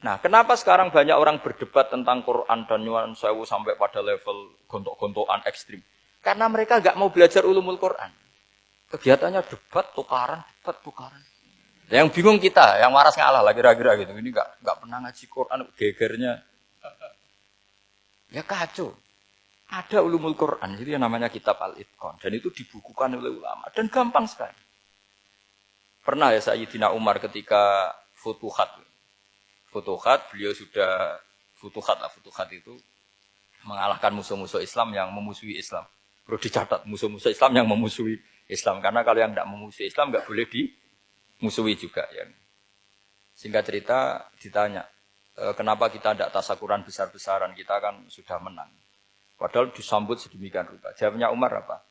Nah, kenapa sekarang banyak orang berdebat tentang Quran dan nyuwun sewu sampai pada level gontok-gontokan ekstrim? Karena mereka nggak mau belajar ulumul Quran. Kegiatannya debat, tukaran. Yang bingung kita, yang waras ngalah lah kira-kira gitu. Ini nggak pernah ngaji Quran, gegernya. Ya kacau. Ada ulumul Quran, jadi yang namanya kitab Al-Itqan. Dan itu dibukukan oleh ulama. Dan gampang sekali. Pernah ya Sayyidina Umar ketika Futuhat, beliau sudah Futuhat itu mengalahkan musuh-musuh Islam yang memusuhi Islam. Perlu dicatat, musuh-musuh Islam yang memusuhi Islam. Karena kalau yang tidak memusuhi Islam nggak boleh dimusuhi juga. Ya. Singkat cerita ditanya, kenapa kita tidak tasakuran besar-besaran, kita kan sudah menang. Padahal disambut sedemikian rupa. Jawabnya Umar apa?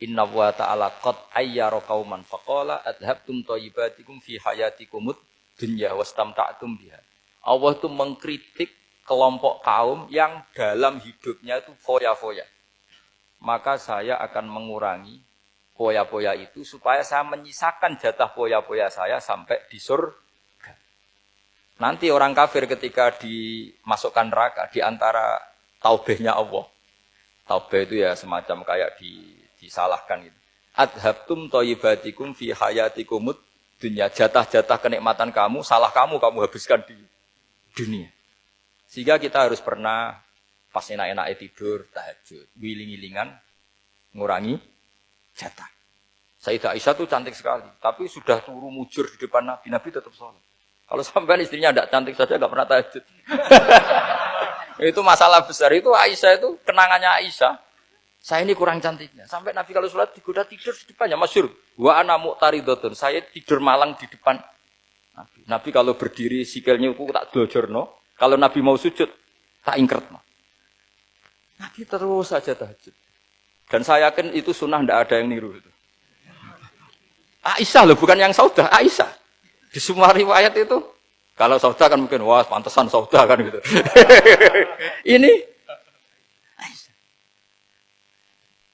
Inna wa ta'ala qad ayyara qauman faqala adhabtum thayyibatikum fi hayatikumud dunya wastamta'tum biha. Allah itu mengkritik kelompok kaum yang dalam hidupnya itu foya-foya. Maka saya akan mengurangi foya-foya itu supaya saya menyisakan jatah foya-foya saya sampai di surga. Nanti orang kafir ketika dimasukkan neraka di antara taubehnya Allah. Taubeh itu ya semacam kayak disalahkan gitu. Adhabtum thayyibatikum fi hayatikumud dunya. Jatah-jatah kenikmatan kamu, salah kamu habiskan di dunia. Sehingga kita harus pernah pas enak-enaknya tidur, tahajud, wiling-wilingan, ngurangi jatah. Sayyidah Aisyah itu cantik sekali, tapi sudah turu mujur di depan Nabi, Nabi tetap sholat. Kalau sampai istrinya tidak cantik saja, nggak pernah tahajud. Itu masalah besar. Itu Aisyah itu kenangannya Aisyah. Saya ini kurang cantiknya. Sampai Nabi kalau sholat digoda tidur di depannya. Masyhur. Wa ana muqtaridhatun. Saya tidur malang di depan Nabi. Nabi kalau berdiri sikilnya aku tak dojorno. Kalau Nabi mau sujud tak ingkretno. Nabi terus saja tahajud. Dan saya yakin itu sunnah, tidak ada yang niru itu. Aisyah loh, bukan yang Saudah, Aisyah. Di semua riwayat itu. Kalau Saudah kan mungkin, wah pantesan Saudah kan gitu. Ini. Aisyah.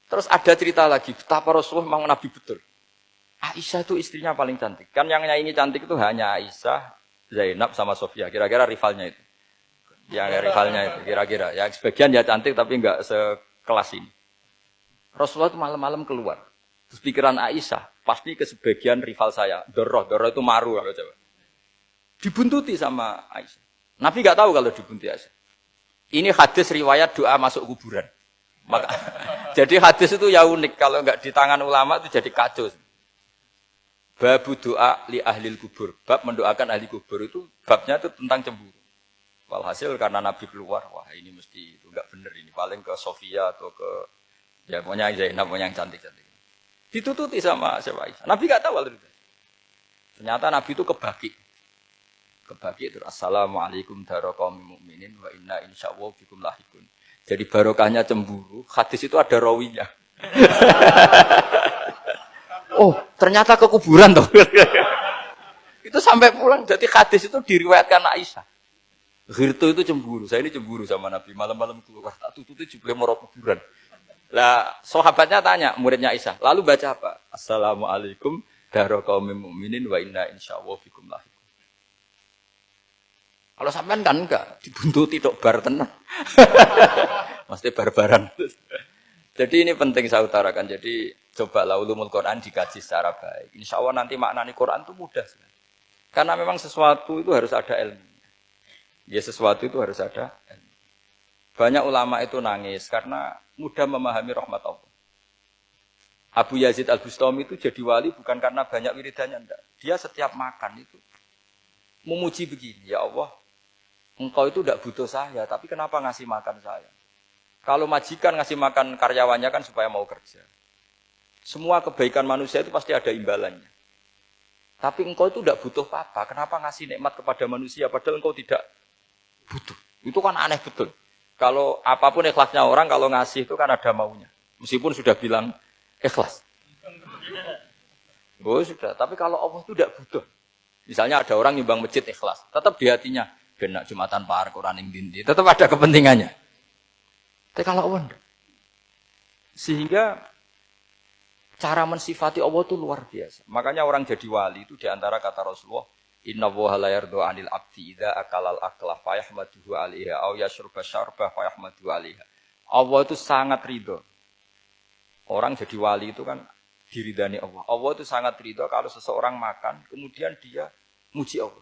Terus ada cerita lagi, betapa Rasulullah memang Nabi betul. Aisyah itu istrinya paling cantik. Kan yang nyanyi cantik itu hanya Aisyah, Zainab sama Sofia. Kira-kira rivalnya itu. Yang rivalnya itu, kira-kira. Ya sebagian ya cantik tapi enggak sekelas ini. Rasulullah itu malam-malam keluar. Terus pikiran Aisyah, pasti ke sebagian rival saya. Doroh itu maru kalau coba. Dibuntuti sama Aisyah. Nabi enggak tahu kalau dibuntuti Aisyah. Ini hadis riwayat doa masuk kuburan. Maka, jadi hadis itu ya unik. Kalau enggak di tangan ulama itu jadi kacau. Babu doa li ahlil kubur. Bab mendoakan ahli kubur itu babnya itu tentang cemburu. Walhasil karena Nabi keluar, wah ini mesti itu enggak benar ini. Paling ke Sofia atau ke ya pokoknya Zainab, pokoknya yang cantik-cantik. Ditututi sama siapa Aisyah. Nabi enggak tahu hal itu. Ternyata Nabi itu kebaki itu. Assalamualaikum warahmatullahi mu'minin wa inna insyaallah bikum lahikun. Jadi barokahnya cemburu, hadis itu ada rawinya. Oh, ternyata ke kuburan toh. Itu sampai pulang, jadi hadis itu diriwayatkan Aisyah. Ghirtu itu cemburu, saya ini cemburu sama Nabi. Malam-malam keluar, tak tututi juga mau kuburan. Lah, sahabatnya tanya, muridnya Aisyah, lalu baca apa? Assalamualaikum warahmatullahi mu'minin wa inna insyaallah bikum lahikun. Kalau sampean kan enggak, dibuntuti tok bar tenan. Mesti barbaran. Jadi ini penting saya utarakan. Jadi cobalah ulumul Quran dikaji secara baik. Insya Allah nanti maknani Quran itu mudah sekali. Karena memang sesuatu itu harus ada ilmu. Ya sesuatu itu harus ada ilmu. Banyak ulama itu nangis karena mudah memahami rahmat Allah. Abu Yazid Al-Bustami itu jadi wali bukan karena banyak wiridannya, enggak. Dia setiap makan itu memuji begini, ya Allah, engkau itu tidak butuh saya, tapi kenapa ngasih makan saya? Kalau majikan ngasih makan karyawannya kan supaya mau kerja. Semua kebaikan manusia itu pasti ada imbalannya. Tapi engkau itu tidak butuh apa-apa, kenapa ngasih nikmat kepada manusia padahal engkau tidak butuh? Itu kan aneh betul. Kalau apapun ikhlasnya orang, kalau ngasih itu kan ada maunya. Meskipun sudah bilang ikhlas. Oh sudah, tapi kalau Allah itu tidak butuh. Misalnya ada orang nyumbang masjid ikhlas, tetap di hatinya, benak Jumatan Pak Quran yang dindi, tetap ada kepentingannya. Tapi kalau Allah, sehingga cara mensifati Allah itu luar biasa. Makanya orang jadi wali itu diantara kata Rasulullah, Inna woha la yardo anil abdi idza akalal aklah fa yahmaduhu 'alaiha aw yashruba syarba fa yahmaduhu 'alaiha. Allah itu sangat ridho. Orang jadi wali itu kan diridani Allah. Allah itu sangat ridho kalau seseorang makan kemudian dia muji Allah.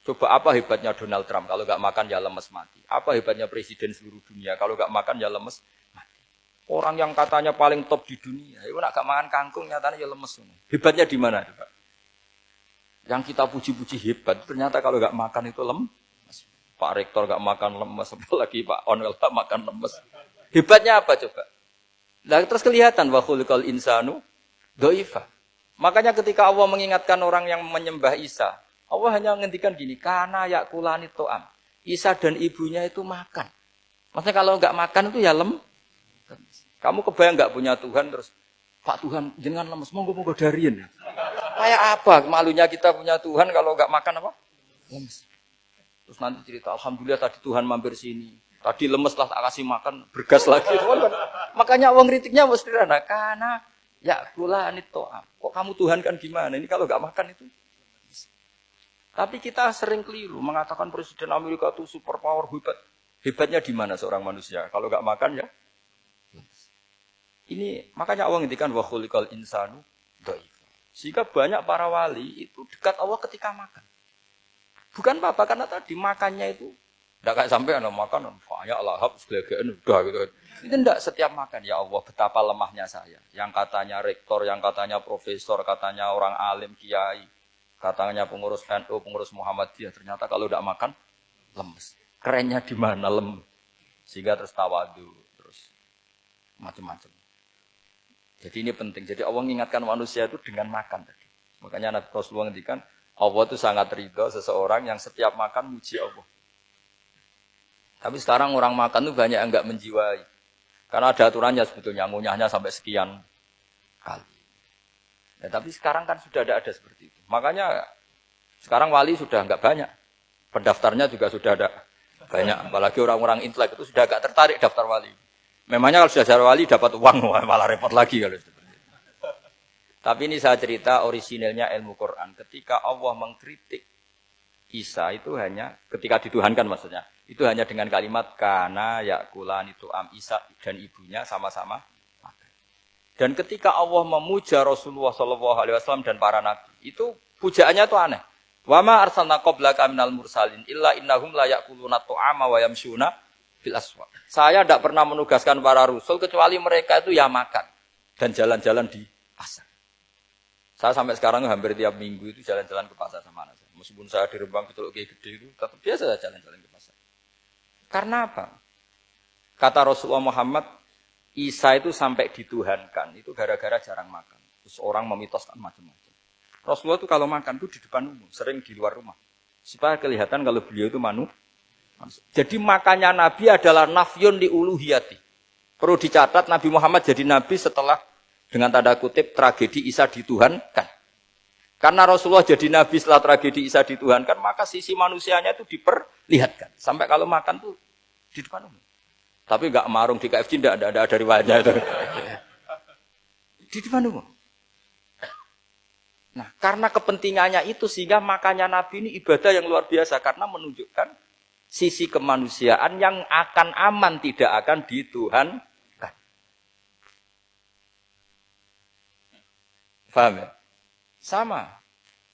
Coba apa hebatnya Donald Trump kalau enggak makan ya lemes mati. Apa hebatnya presiden seluruh dunia kalau enggak makan ya lemes mati. Orang yang katanya paling top di dunia, itu nak gak makan kangkung nyatanya ya lemes. Hebatnya di mana, Pak? Yang kita puji-puji hebat, ternyata kalau nggak makan itu lemes. Pak Rektor nggak makan lemes, apalagi Pak Onel nggak makan lemes. Hebatnya apa coba? Nah, terus kelihatan wa khuliqal insanu dhaifa. Makanya ketika Allah mengingatkan orang yang menyembah Isa, Allah hanya menghentikan gini, kana yakulani to'am. Isa dan ibunya itu makan. Maksudnya kalau nggak makan itu ya lemes. Kamu kebayang nggak punya Tuhan terus, Pak Tuhan jangan lemes, monggo dariin. Kayak apa malunya kita punya Tuhan kalau nggak makan apa? Lemes. Terus nanti cerita, alhamdulillah tadi Tuhan mampir sini. Tadi lemes lah tak kasih makan, bergas lagi. Makanya uang kritiknya mau sederhana. Karena ya gula to'am. Kok kamu Tuhan kan gimana? Ini kalau nggak makan itu. Tapi kita sering keliru mengatakan Presiden Amerika itu super power hebat. Hebatnya di mana seorang manusia? Kalau nggak makan ya. Ini makanya Allah ngendikan wa khuliqal insanu dhaif. Sehingga banyak para wali itu dekat Allah ketika makan. Bukan apa-apa, karena tadi makannya itu tidak kayak sampai anak makan, banyak lahap, segala-galanya, udah gitu. Itu tidak setiap makan, ya Allah betapa lemahnya saya. Yang katanya rektor, yang katanya profesor, katanya orang alim, kiai, katanya pengurus NU, pengurus Muhammadiyah, ternyata kalau tidak makan, lemes. Kerennya di mana lemes. Sehingga terus tawadu, terus macam-macam. Jadi ini penting. Jadi Allah mengingatkan manusia itu dengan makan tadi. Makanya Nabi Rasulullah ngendikan Allah itu sangat ridho seseorang yang setiap makan muji Allah. Tapi sekarang orang makan itu banyak yang enggak menjiwai. Karena ada aturannya sebetulnya, ngunyahnya sampai sekian kali. Ya, tapi sekarang kan sudah ada seperti itu. Makanya sekarang wali sudah enggak banyak. Pendaftarnya juga sudah ada banyak. Apalagi orang-orang intelek itu sudah agak tertarik daftar wali. Memangnya kalau sudah jadi wali dapat uang, malah repot lagi kalau seperti itu. Tapi ini saya cerita orisinilnya ilmu Quran. Ketika Allah mengkritik Isa itu hanya, ketika dituhankan maksudnya, itu hanya dengan kalimat kana yakulan itu Isa dan ibunya sama-sama makan. Dan ketika Allah memuja Rasulullah SAW dan para nabi, itu pujaannya itu aneh. Wa ma arsalna qablaka minal mursalin illa innahum la yakuluna ta'ama wa yamshuna fil aswaq. Saya tidak pernah menugaskan para rasul kecuali mereka itu ya makan dan jalan-jalan di pasar. Saya sampai sekarang hampir tiap minggu itu jalan-jalan ke pasar sama anak saya. Meskipun saya di Rembang di Teluk Gede itu tetap biasa saya jalan-jalan ke pasar. Karena apa? Kata Rasulullah Muhammad, Isa itu sampai dituhankan itu gara-gara jarang makan. Terus orang memitoskan macam-macam. Rasulullah itu kalau makan itu di depan umum, sering di luar rumah. Supaya kelihatan kalau beliau itu manusia. Jadi makanya Nabi adalah nafyun li uluhiyati. Perlu dicatat Nabi Muhammad jadi Nabi setelah dengan tanda kutip tragedi Isa dituhankan. Karena Rasulullah jadi Nabi setelah tragedi Isa dituhankan, maka sisi manusianya itu diperlihatkan. Sampai kalau makan tuh di depan umum. Tapi enggak marung di KFC, enggak ada riwayatnya itu. Di depan umum. Nah, karena kepentingannya itu sehingga makanya Nabi ini ibadah yang luar biasa karena menunjukkan sisi kemanusiaan yang akan aman, tidak akan dituhankan. Paham ya? Sama.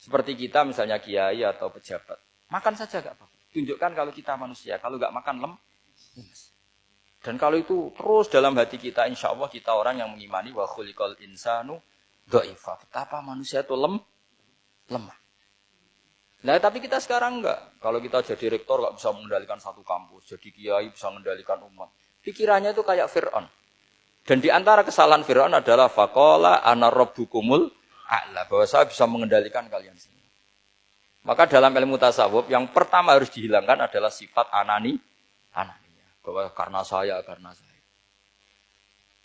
Seperti kita misalnya kiai atau pejabat. Makan saja enggak apa-apa. Tunjukkan kalau kita manusia. Kalau enggak makan lemes. Dan kalau itu terus dalam hati kita, insya Allah kita orang yang mengimani wa khuliqal insanu dhaifa. Betapa manusia itu lemah. Nah, tapi kita sekarang enggak. Kalau kita jadi rektor enggak bisa mengendalikan satu kampus, jadi kiai bisa mengendalikan umat. Pikirannya itu kayak Fir'aun. Dan di antara kesalahan Fir'aun adalah faqala ana rabbukumul a'la, bahwa saya bisa mengendalikan kalian semua. Maka dalam ilmu tasawuf yang pertama harus dihilangkan adalah sifat anania. Bahwa karena saya.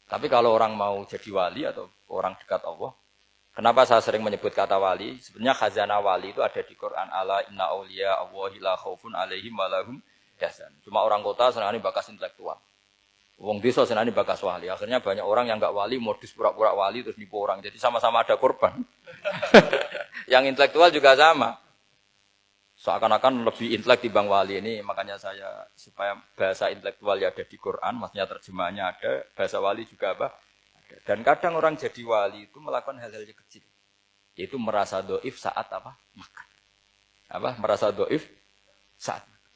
Tapi kalau orang mau jadi wali atau orang dekat Allah, kenapa saya sering menyebut kata wali? Sebenarnya khazanah wali itu ada di Quran. Ala inna awliya Allahi la khaufun alaihim wa lahum yahzan. Cuma orang kota senangnya bakas intelektual. Wong desa senangnya bakas wali. Akhirnya banyak orang yang enggak wali modus pura-pura wali terus nipu orang. Jadi sama-sama ada korban. Yang intelektual juga sama. Seakan-akan lebih intelek dibanding wali ini, makanya saya supaya bahasa intelektual ya ada di Quran, maksudnya terjemahannya ada, bahasa wali juga apa? Ada. Dan kadang orang jadi wali itu melakukan hal-hal yang kecil, yaitu merasa doif saat apa? Makan. Apa? Merasa doif saat makan.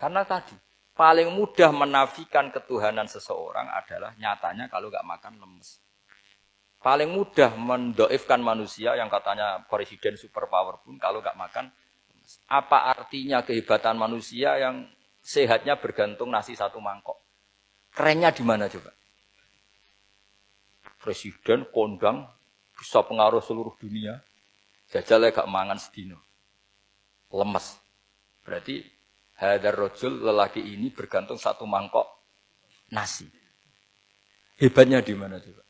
Karena tadi paling mudah menafikan ketuhanan seseorang adalah nyatanya kalau nggak makan lemes. Paling mudah mendoifkan manusia yang katanya presiden superpower pun kalau nggak makan. Apa artinya kehebatan manusia yang sehatnya bergantung nasi satu mangkok? Kerennya di mana coba? Presiden kondang bisa pengaruh seluruh dunia. Jajalnya gak mangan sedino. Lemes. Berarti hadar rojul lelaki ini bergantung satu mangkok nasi. Hebatnya di mana coba?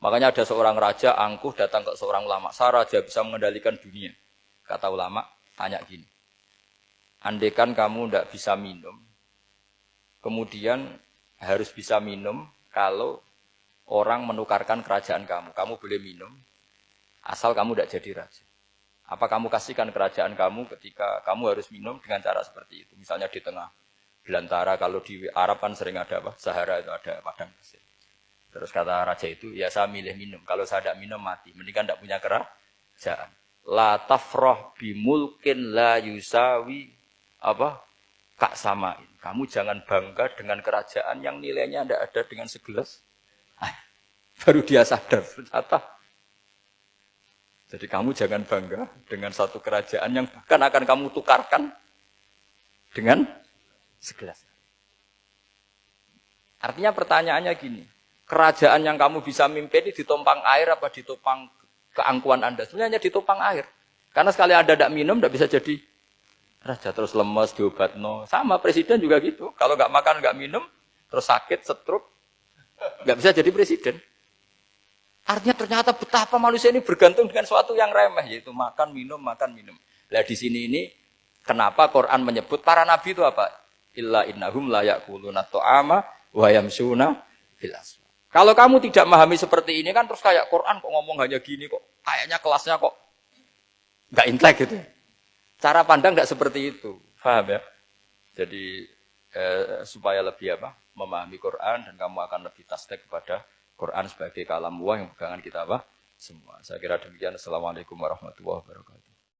Makanya ada seorang raja angkuh datang ke seorang ulama. Saya raja bisa mengendalikan dunia. Kata ulama, tanya gini, andaikan kamu tidak bisa minum, kemudian harus bisa minum kalau orang menukarkan kerajaan kamu. Kamu boleh minum, asal kamu tidak jadi raja. Apa kamu kasihkan kerajaan kamu ketika kamu harus minum dengan cara seperti itu? Misalnya di tengah belantara, kalau di Arab kan sering ada apa? Sahara itu ada padang pasir. Terus kata raja itu, ya saya milih minum. Kalau saya tidak minum mati, mendingan tidak punya kerajaan. La tafrah bimulkin la yusawi apa kak samain. Kamu jangan bangga dengan kerajaan yang nilainya tidak ada dengan segelas. Baru dia sadar ternyata. Jadi kamu jangan bangga dengan satu kerajaan yang bahkan akan kamu tukarkan dengan segelas. Artinya pertanyaannya gini, kerajaan yang kamu bisa mimpin ini ditumpang air apa ditopang keangkuhan Anda? Sebenarnya hanya ditopang air. Karena sekali Anda tidak minum, tidak bisa jadi raja. Terus lemes, diobatno. Sama presiden juga gitu. Kalau nggak makan, nggak minum, terus sakit, stroke, nggak bisa jadi presiden. Artinya ternyata betapa manusia ini bergantung dengan sesuatu yang remeh, yaitu makan, minum, makan, minum. Nah di sini ini, kenapa Quran menyebut para nabi itu apa? Illa innahum la ya'kuluna ta'ama wa yamshuna fil aswaq. Kalau kamu tidak memahami seperti ini kan terus kayak Quran kok ngomong hanya gini kok. Kayaknya kelasnya kok nggak intelek gitu. Cara pandang nggak seperti itu. Paham ya? Jadi supaya lebih apa? Memahami Quran dan kamu akan lebih tasdik kepada Quran sebagai kalam Allah yang pegangan kita apa? Semua. Saya kira demikian. Assalamualaikum warahmatullahi wabarakatuh.